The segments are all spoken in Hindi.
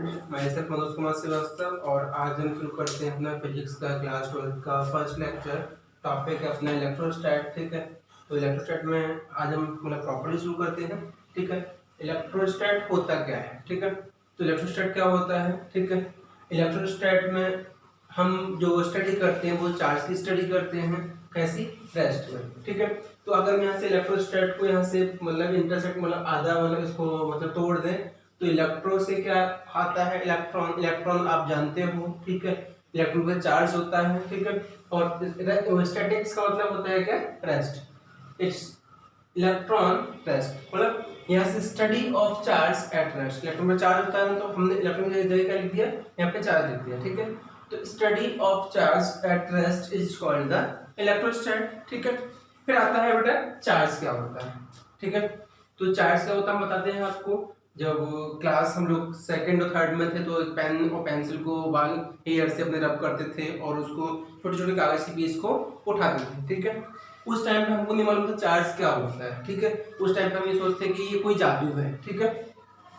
मैं सर मनोज कुमार श्रीवास्तव और आज हम शुरू करते हैं अपना फिजिक्स का क्लास 12 का फर्स्ट लेक्चर। टॉपिक है अपना इलेक्ट्रोस्टैट। ठीक है, तो इलेक्ट्रोस्टैट में आज हम मतलब प्रॉपर्टी शुरू करते हैं। ठीक है, इलेक्ट्रोस्टैट होता क्या है। ठीक है, तो इलेक्ट्रोस्टैट क्या होता है। ठीक है, इलेक्ट्रोस्टैट में हम जो स्टडी करते हैं वो चार्ज की स्टडी करते हैं। कैसी? रेस्ट में। ठीक है, तो अगर यहाँ से इलेक्ट्रोस्टैट को यहाँ से मतलब इंटरसेक्ट मतलब आधा मतलब इसको मतलब तोड़ दें तो इलेक्ट्रो से क्या आता है? इलेक्ट्रॉन। इलेक्ट्रॉन आप जानते हो। ठीक है, इलेक्ट्रॉन का चार्ज होता है। ठीक है, और स्टैटिक्स का मतलब होता है क्या? रेस्ट। इट्स इलेक्ट्रॉन रेस्ट मतलब यहाँ से study of charge at rest. Electron का चार्ज होता है ना, तो हमने इलेक्ट्रॉन की जगह क्या लिख दिया? यहाँ पे चार्ज लिख दिया। ठीक है, तो study of charge at rest is called the electrostatics. ठीक है, फिर आता है बेटा चार्ज क्या होता है। ठीक है, तो चार्ज क्या होता है हम बताते हैं आपको। जब क्लास हम लोग सेकंड और थर्ड में थे तो पेन और पेंसिल को बाल हेयर से अपने रब करते थे और उसको छोटे छोटे कागज के पीस को उठाते थे। ठीक है, उस टाइम पे हमको नहीं मालूम था चार्ज क्या होता है। ठीक है, उस टाइम पे हम ये सोचते हैं कि ये कोई जादू है। ठीक है,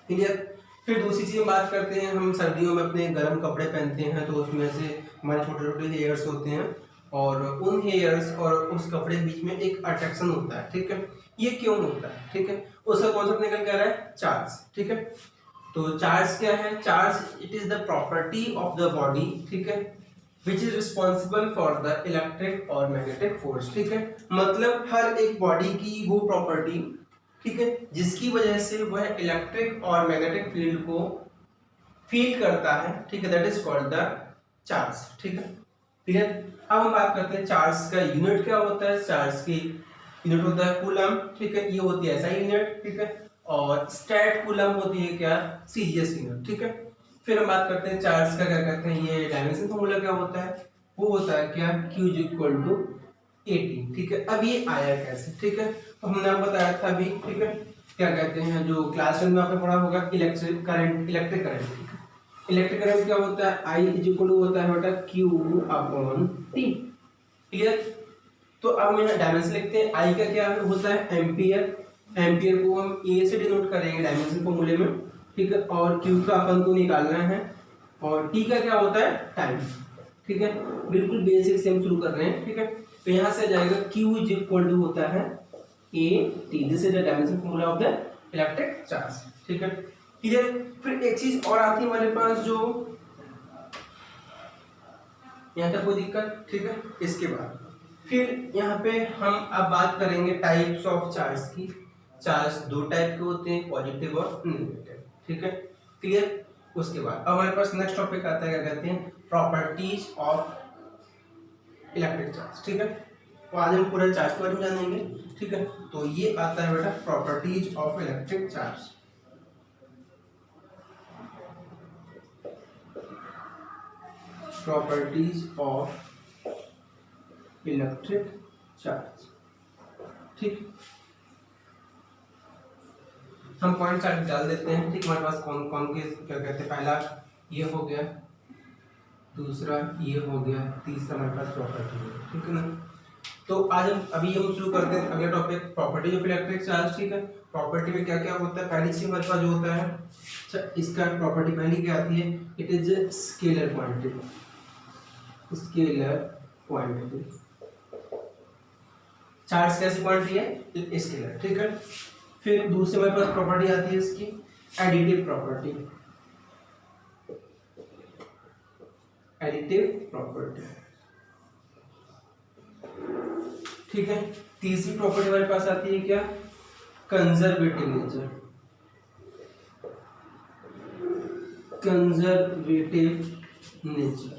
क्लियर। फिर दूसरी चीज बात करते हैं, हम सर्दियों में अपने गर्म कपड़े पहनते हैं तो उसमें से हमारे छोटे छोटे हेयर्स होते हैं और उन हेयर्स और उस कपड़े के बीच में एक अट्रैक्शन होता है। ठीक है, ये क्यों होता है? ठीक है, उसका कॉन्सेप्ट निकल के आ रहा है चार्ज। ठीक है, तो चार्ज क्या है? Charge it is the property of the body. ठीक है, which is responsible for the electric और मैग्नेटिक फोर्स। ठीक है, मतलब हर एक बॉडी की वो प्रॉपर्टी, ठीक है, जिसकी वजह से वह इलेक्ट्रिक और मैग्नेटिक फील्ड को फील करता है। ठीक है, that is called the charge. ठीक है, क्लियर। अब हम बात करते हैं चार्ज का यूनिट क्या होता है। चार्ज की यूनिट होता है कूलम। ठीक है, ये होती है ऐसा यूनिट। ठीक है, और स्टैट कूलम होती है क्या? CGS unit. ठीक है, फिर हम बात करते हैं चार्ज का क्या कहते हैं, ये डायमेंशन फॉर्मूला क्या होता है? वो होता है क्या? Q is equal to 18। ठीक है, अब ये आया कैसे? ठीक है, तो हमने आपको बताया था अभी। ठीक है, क्या कहते हैं जो क्लास 10 में आपने पढ़ा होगा electric current. Electric current, electric current क्या होता है? I इज इक्वल टू होता है बेटा Q अपॉन T। क्लियर। तो अब हम यहाँ डायमेंशन लिखते हैं। I का क्या होता है? एम्पियर। एम्पियर को हम A से डिनोट करेंगे डायमेंशन फॉर्मूले में। ठीक है, और Q का अपन को निकालना है और T का क्या होता है? टाइम। ठीक है, बिल्कुल बेसिक से हम शुरू कर रहे हैं। ठीक है, तो यहाँ से जाएगा Q इज इक्वल टू होता है A T। This is the dimension formula of the electric charge. ठीक है, क्लियर। फिर एक चीज और आती है हमारे पास, जो यहाँ तक कोई दिक्कत? ठीक है, इसके बाद फिर यहाँ पे हम अब बात करेंगे टाइप्स ऑफ चार्ज की। चार्ज दो टाइप के होते हैं, पॉजिटिव और नेगेटिव। ठीक है, क्लियर। उसके बाद अब हमारे पास नेक्स्ट टॉपिक आता है, क्या कहते हैं? Properties of electric charge. ठीक है, तो आज हम पूरा चार्ज के बारे में जानेंगे। ठीक है, तो ये आता है बेटा properties of electric charge. Properties of electric charge. ठीक, हम पॉइंट चार्ट डाल देते हैं। ठीक, हमारे पास कौन कौन के क्या कहते हैं? पहला ये हो गया, दूसरा ये हो गया, तीसरा हमारे पास प्रॉपर्टी है। ठीक है ना, तो आज हम अभी हम शुरू करते हैं अगला topic, property of electric charge. ठीक है, प्रॉपर्टी में क्या क्या होता है? पहली चीज हमारे पास जो होता है, अच्छा इसका प्रॉपर्टी पहली क्या आती है? It is scalar quantity. Scalar quantity, charge कैसी क्वांटिटी है? स्केलर। ठीक है, फिर दूसरे हमारे पास प्रॉपर्टी आती है इसकी एडिटिव प्रॉपर्टी। एडिटिव प्रॉपर्टी, ठीक है। तीसरी प्रॉपर्टी हमारे पास आती है क्या? Conservative nature. कंजर्वेटिव नेचर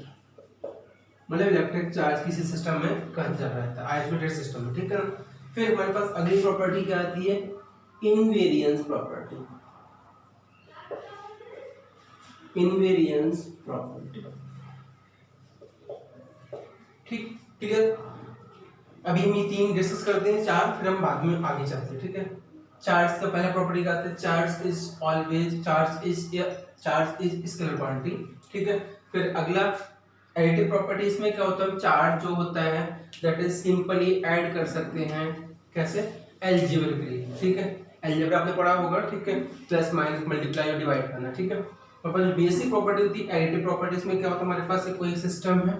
मतलब इलेक्ट्रिक चार्ज किसी सिस्टम में कंजर्व रहता है, आइसोलेटेड सिस्टम में। ठीक है ना, फिर हमारे पास अगली प्रॉपर्टी क्या आती है? Invariance property. इनवेरिएंस प्रॉपर्टी, ठीक, क्लियर। अभी हम ये तीन डिस्कस करते हैं, चार, फिर हम बाद में आगे चलते हैं। ठीक है, चार्ज का पहला प्रॉपर्टी का आता है charge is always, charge is scalar quantity. ठीक है, फिर अगला एडिटिव प्रॉपर्टी, इसमें क्या होता है? चार्ज जो होता है दैट इज सिंपली ऐड कर सकते हैं। कैसे? अलजेब्रिकली। ठीक है, अलजेब्रा आपने पढ़ा होगा। ठीक है, प्लस माइनस मल्टीप्लाई और डिवाइड करना। ठीक है, हमारे पास जो बेसिक प्रॉपर्टी होती है एडिटिव प्रॉपर्टी, इसमें क्या होता है हमारे पास कोई सिस्टम है,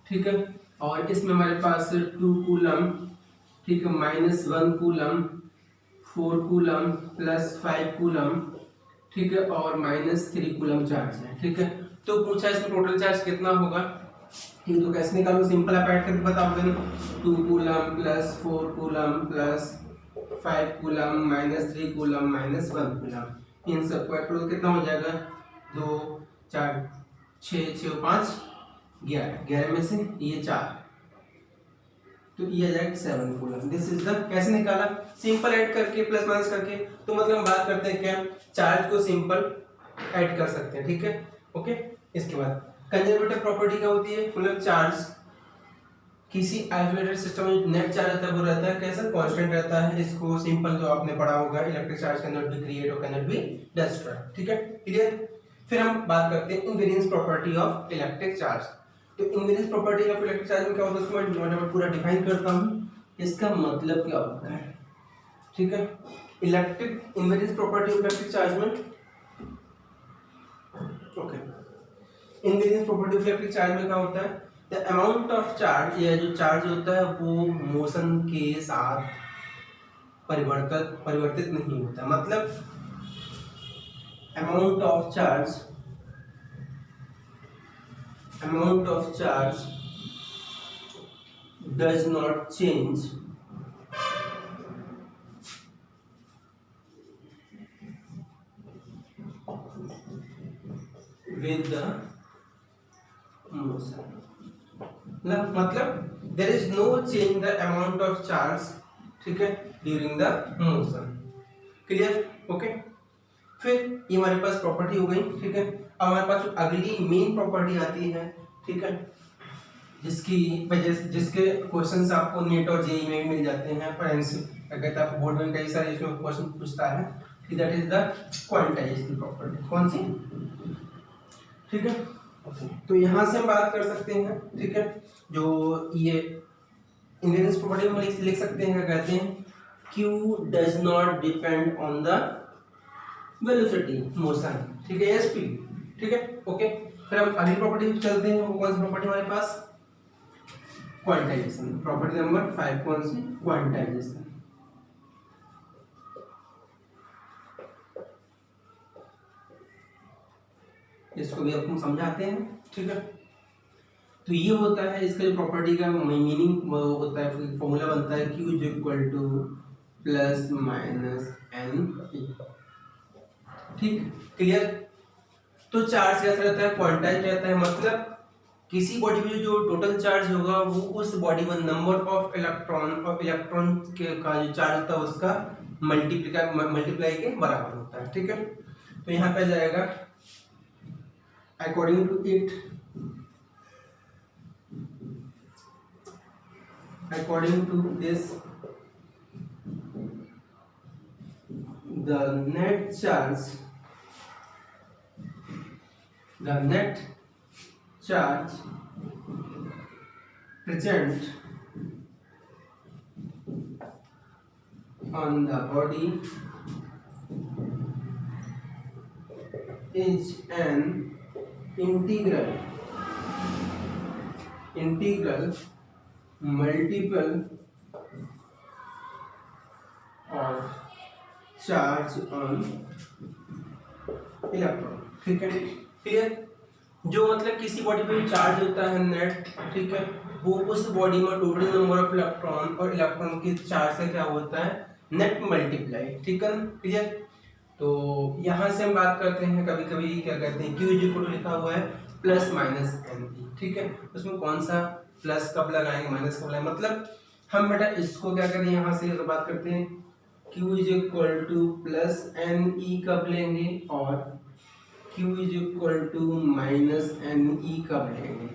ठीक है, और इसमें हमारे पास 2 कूलम, ठीक है, -1 कूलम, 4 कूलम प्लस 5 कूलम, ठीक है, और -3 कूलम चार्ज है, ठीक है। तो पूछा इसमें टोटल चार्ज कितना होगा, ठीक है, तो कैसे निकालो, सिंपल आप ऐड करके बताओगे ना, 2 coulomb plus 4 coulomb plus 5 coulomb -3 coulomb -1 coulomb, इन सबको टोटल कितना हो जाएगा, 2 4 6 6 5 11, 11 में से ये 4, तो ये आ जाएगा 7 कूलम। दिस इज द, कैसे निकाला, सिंपल ऐड करके प्लस माइनस करके। तो मतलब हम बात करते हैं क्या, चार्ज को सिंपल ऐड कर सकते हैं, ठीक है, ओके। इसके बाद कंजर्वेटिव प्रॉपर्टी क्या होती है, मतलब चार्ज किसी आइसोलेटेड सिस्टम में नेट चार्ज रहता है वो रहता है कैसा, कांस्टेंट रहता है। इसको सिंपल जो आपने पढ़ा होगा, electric charge can not be create और कैन नॉट बी डिस्ट्रॉय, ठीक है, क्लियर। फिर हम बात करते हैं invariance property of electric charge. तो invariance property of electric charge में क्या होता है, उसको मैं पूरा डिफाइन करता हूँ, इसका मतलब क्या होता है, ठीक है। Electric invariance property of electric charge में, okay, invariance property of electric charge में क्या होता है, द अमाउंट ऑफ चार्ज, या जो चार्ज होता है वो मोशन के साथ परिवर्तित नहीं होता, मतलब amount of charge does not change with the motion, मतलब there is no change the amount of charge, ठीक है, during the motion, clear, okay. फिर ये हमारे पास प्रॉपर्टी हो गई, ठीक है। अब हमारे पास अगली मेन प्रॉपर्टी आती है, ठीक है, जिसकी वजह जिसके क्वेश्चंस आपको नेट और जेईई में भी मिल जाते हैं, पर कहते हैं आपको बोर्ड में कई सारे इसमें क्वेश्चन पूछता है, that is the quantization property. कौन सी, ठीक है, तो यहां से हम बात कर सकते हैं, ठीक है, जो ये इनवेरिएंस प्रॉपर्टी में लिख सकते हैं, क्या कहते हैं, Q does not depend on the velocity motion, ठीक है, स्पीड, ठीक है, ओके। फिर हम अगली प्रॉपर्टी चलते हैं, वो कौन सी प्रॉपर्टी हमारे पास, क्वांटाइजेशन, प्रॉपर्टी नंबर 5, कौन सी, क्वांटाइजेशन। इसको भी हम समझाते हैं, ठीक है। तो ये होता है इसका जो प्रॉपर्टी का मीनिंग होता है, फॉर्मूला बनता है Q is equal to plus minus n, ठीक, क्लियर। तो चार्ज कैसा रहता है, क्वांटाइज रहता है, मतलब किसी बॉडी में जो टोटल चार्ज होगा वो उस बॉडी में नंबर ऑफ इलेक्ट्रॉन और इलेक्ट्रॉन के का जो चार्ज होता है उसका मल्टीप्लाई के बराबर होता है, ठीक है। तो यहाँ पे जाएगा according to it, according to this, the net charge present on the body is an integral multiple of charge on electron, ठीक है, क्लियर। जो मतलब किसी बॉडी पे चार्ज होता है नेट, ठीक है, वो उस बॉडी में टोटल नंबर ऑफ इलेक्ट्रॉन और इलेक्ट्रॉन के चार्ज से क्या होता है, नेट मल्टीप्लाई, ठीक है, क्लियर। तो यहाँ से हम बात करते हैं, कभी कभी क्या कहते हैं, Q इक्वल टू लिखा हुआ है प्लस माइनस एन, ठीक है, उसमें कौन सा प्लस कब लगाएंगे, माइनस कब लगाएंगे, मतलब हम बेटा इसको क्या करें, यहाँ से बात करते हैं Q is equal to plus n e कब लेंगे और Q is equal to minus n e कब लेंगे।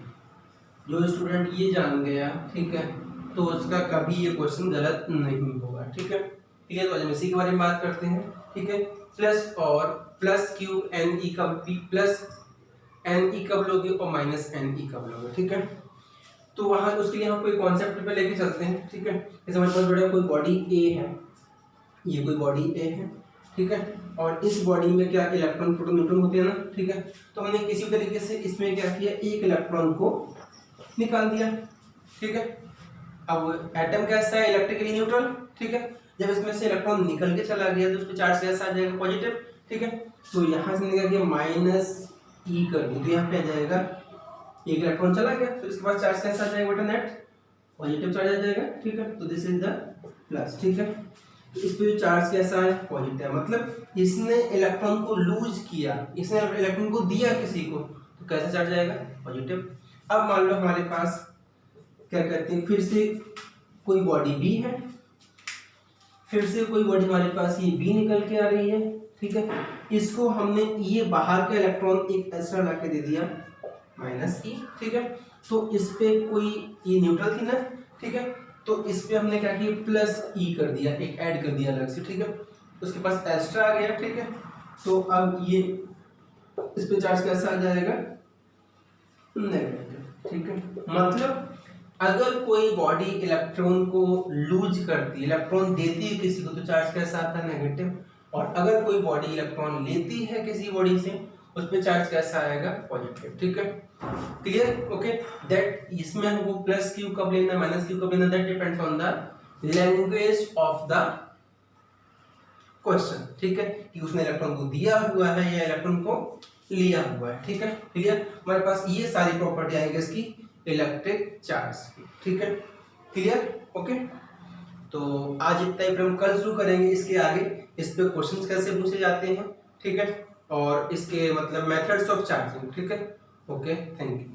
जो स्टूडेंट ये जान गया, ठीक है, तो उसका कभी ये क्वेश्चन गलत नहीं होगा, ठीक है, ठीक है। तो आज हम इसी के बारे में बात करते हैं, ठीक है। प्लस और प्लस Q एन ई कब, प्लस एन ई कब लोगे और माइनस एन ई कब लोगे, ठीक है। तो वहाँ उसके लिए हम कोई कॉन्सेप्ट पे लेके चलते हैं, ठीक है। जैसे हमारे पास बड़ा कोई बॉडी ए है, ये कोई बॉडी ए है, ठीक है, और इस बॉडी में क्या इलेक्ट्रॉन प्रोटॉन न्यूट्रॉन होते हैं ना, ठीक है। तो हमने किसी तरीके से इसमें क्या किया, एक इलेक्ट्रॉन को निकाल दिया, ठीक है। अब एटम कैसा है, इलेक्ट्रिकली न्यूट्रल, ठीक है। जब इसमें से इलेक्ट्रॉन निकल के चला गया तो उस पर चार्ज कैसा आ जाएगा, पॉजिटिव, ठीक है। तो यहाँ से निकल गया माइनस ई कर दी, तो यहाँ पे आ जाएगा एक इलेक्ट्रॉन चला गया, तो इसके बाद चार्ज कैसा आ जाएगा बेटा, नेट पॉजिटिव चार्ज आ जाएगा, ठीक है। तो दिस इज द प्लस, ठीक है। तो इस पे चार्ज कैसा है, पॉजिटिव, मतलब इसने इलेक्ट्रॉन को लूज किया, इसने इलेक्ट्रॉन को दिया किसी को, तो कैसा चार्ज आएगा, पॉजिटिव। अब मान लो हमारे पास क्या कहते हैं, फिर से कोई बॉडी बी है, फिर से कोई बॉडी हमारे पास ये बी निकल के आ रही है, ठीक है। इसको हमने ये बाहर का इलेक्ट्रॉन एक एक्स्ट्रा ला के दे दिया माइनस ई, ठीक है। तो इस पे कोई ये न्यूट्रल थी ना, ठीक है। तो इस पे हमने क्या किया, प्लस ई कर दिया, एक ऐड कर दिया अलग से, ठीक है। उसके पास एक्स्ट्रा आ गया, ठीक है। तो अब ये इस पे चार्ज कैसा आ जाएगा, नेगेटिव, ठीक है। मतलब अगर कोई बॉडी इलेक्ट्रॉन को लूज करती, इलेक्ट्रॉन देती है किसी को, तो चार्ज कैसा आता है, नेगेटिव। और अगर कोई बॉडी इलेक्ट्रॉन लेती है किसी बॉडी से, उस पे चार्ज कैसा आएगा, पॉजिटिव, ठीक है। Clear, okay. दैट इसमें हमको प्लस क्यू कब लेना, माइनस क्यू कब लेना, that depends on the language of the question, ठीक है। कि उसने इलेक्ट्रॉन को दिया हुआ है या इलेक्ट्रॉन को लिया हुआ है, ठीक है। क्लियर, हमारे पास ये सारी प्रॉपर्टी आएगी इसकी इलेक्ट्रिक चार्ज की, ठीक है। Clear, okay. तो आज इतना ही, हम कल शुरू करेंगे इसके आगे, इस पे क्वेश्चंस कैसे पूछे जाते हैं, ठीक है। और इसके मतलब मेथड्स ऑफ चार्जिंग, ठीक है। Okay, thank you.